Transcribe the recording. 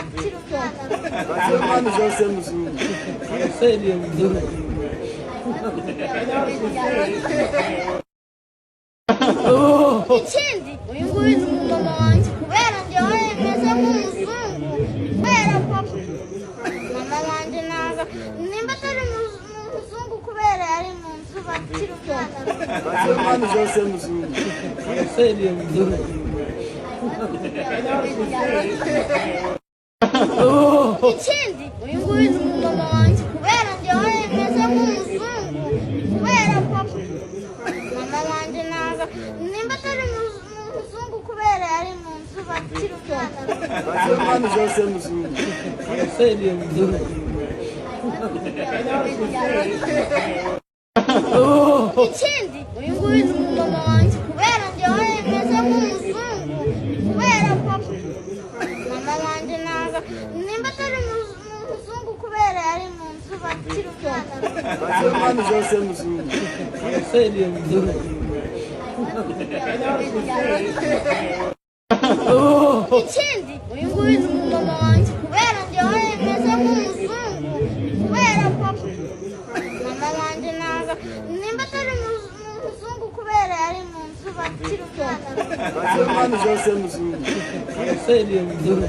bakira umwana Mani zose muzungu. Seria mzuri. ikindi uyu nguyu ni umumama wanjye kubera njyewe meze nk'umuzungu kubera papa mama wanjye ntabwo nimba atari umuzungu kubera yari mu nzu bakira umwana Mani zose muzungu. Seria mzuri. ikindi uyu nguyu ni umumama wanjye kubera njyewe meze nk'umuzungu kubera papa mama wanjye ntabwo nimba atari umuzungu kubera yari mu nzu bakira umwana Mani zose muzungu. Seria mzuri. ikindi uyu nguyu ni umumama wanjye kubera njyewe meze nk'umuzungu kubera papa mama wanjye ntabwo nimba atari umuzungu kubera yari mu nzu bakira umwana Mani zose muzungu. Seria mzuri. ikindi uyu nguyu ni umumama wanjye kubera njyewe meze nk'umuzungu kubera papa mama wanjye ntabwo nimba atari umuzungu kubera yari mu nzu bakira umwana Mani zose muzungu. Seria mzuri.